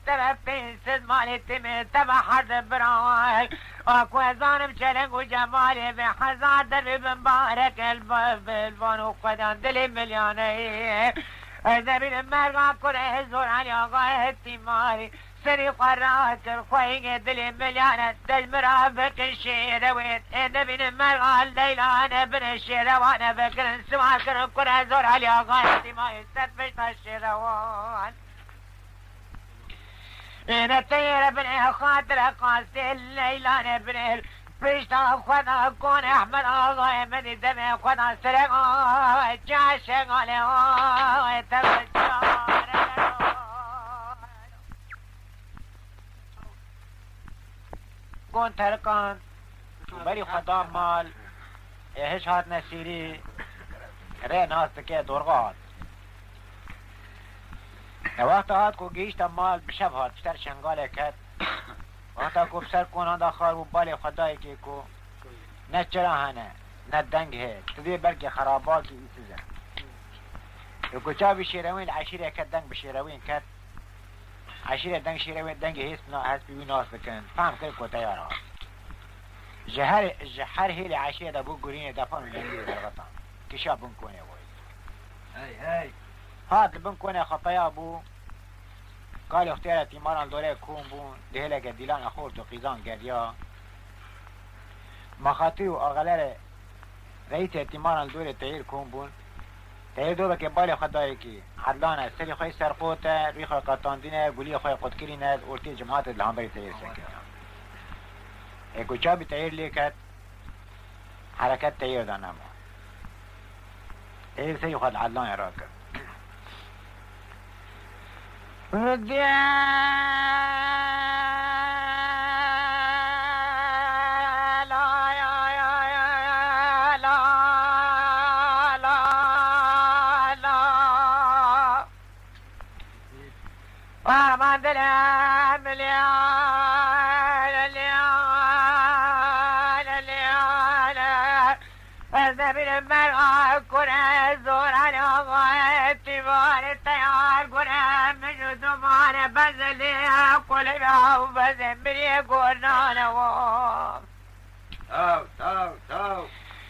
تبع بينسد مالي تمي تبع حرب براي اكو ظالم شلنق وجمالي بحزار دربي بمبارك البان وقدان دلي ملياني دربي المرقى كره زور علي اغا التماري سري قرات الخويق دلي مليانة تجمرها بك الشيرويت نبي المرقى الليلة انا بن الشيروان بكر سواكر كره زور علي اغا التماري ستفشت الشيروان انا طير ابن خاطر قاسي الليلان ابن بيشتا خدا كون احمد اغا من دمي خدا سرقا جاشق عليه تبجار كون تركان بری خدا مال هیچ هات نسیری ره ناست که درغات وقت هات کو گیشت مال بشب هات بشتر شنگال کد وقت کو بسر کنان داخل و بالی خدای که کو نه چرا هنه نه دنگ هی تدی بلکه خرابات و ایسیزه کو چا بشیروین عشیره کد دنگ بشیروین کد عشیره دنگ شیروین دنگ هیست هست بیوی ناس بکن فهم کرد کو تیار هات جهر هیل عشیره دا بو گرین دفان و لنگی در غطان کشا بن کنه وی هی هات بن کنه خطايا بو قال اختيار تيماران دوره كون بون دهلا قديلان اخورت و قيزان قريا مخاطي و اغلال رئيس تيماران دوره تغيير كون بون تغيير دوره كبالي خداي كي حدلانا سري خوي سرقوتا ريخو قطاندينه قولي خوي قدكرينه اورتي جماعات الهنبري تغيير سكت ايكو چابي تغيير ليكت حركات تغيير دانامو تغيير سري خد عدلان راكب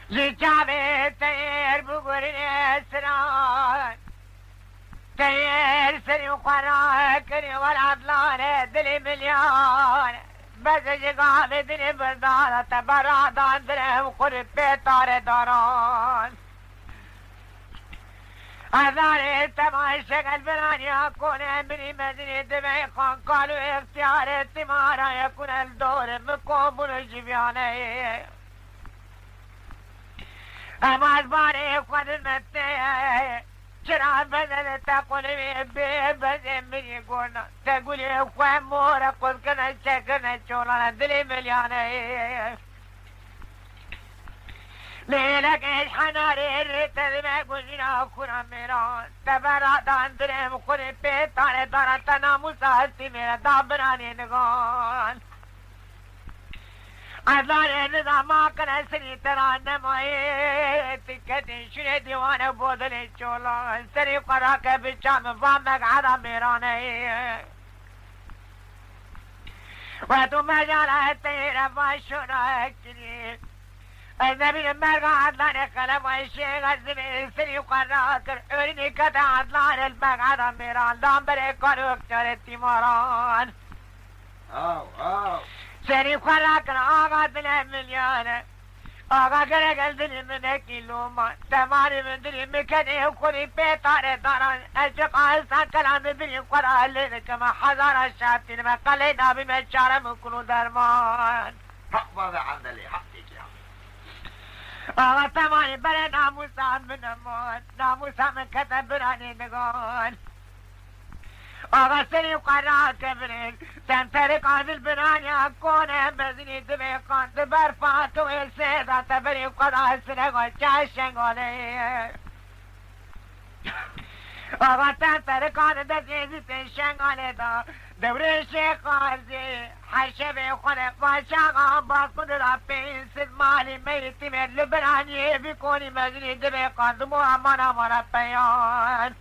زجابي تير بقرن اسران تير سري وقراكري والعطلان دلي مليون بس جقاب دلي بردانة تبرادان دلهم قرب بيطار داران أذاري تبع شغل بلاني أكون أمري مدني دمعي خان قالوا اختيار التمارة يكون الدور مقوم الجبياني أما أزباري قد المتي شرع بدل تقولي ببزم مني قولنا تقولي اخوان مورا قد كنا شكرنا شولانا دلي ملياني ليلك ايش حناري الرتل ما قلنا اخونا ميران تبرات عن دلهم خوني بيتاني دارتنا مساعدتي ميرا دابراني نغان عدلان النظام ما كان سري ترى نمائي تكتن شني ديوان بودل شولان سري قراك بالشام فامك عدا ميراني وتو مجال التير فاشونا اكتني النبي المرقى عدلان خلف الشيخ الزمي سري قراك ارني كتا عدلان الباق عدا ميران دامبري قالوا اكتر التماران سري خلاك آغا دل مليانة آغا قرق دل من كيلوما تماري من دل مكاني وخوري بيطاري داران أشقا إنسان كلام بني قرأ لنا كما حضار الشابتين ما قلينا بمشارة من كل درمان حق ماذا عندلي حقك يا آغا تماري بلا ناموسا من أمان ناموسا من كتب براني نقول آغا سري قراء كبرين تنترك عن البنانيا كونه بزني دبيقان دبرفات ويسيدا تبري قراء سرق وشاشن عليه آغا تنترك عن دزيزي تنشن عليه دا دوري شيخ عزي حشبي خلق وشاقا باقود رابين سد مالي ميتي من البنانيا بيكوني بزني دبيقان دمو أمانا مربيان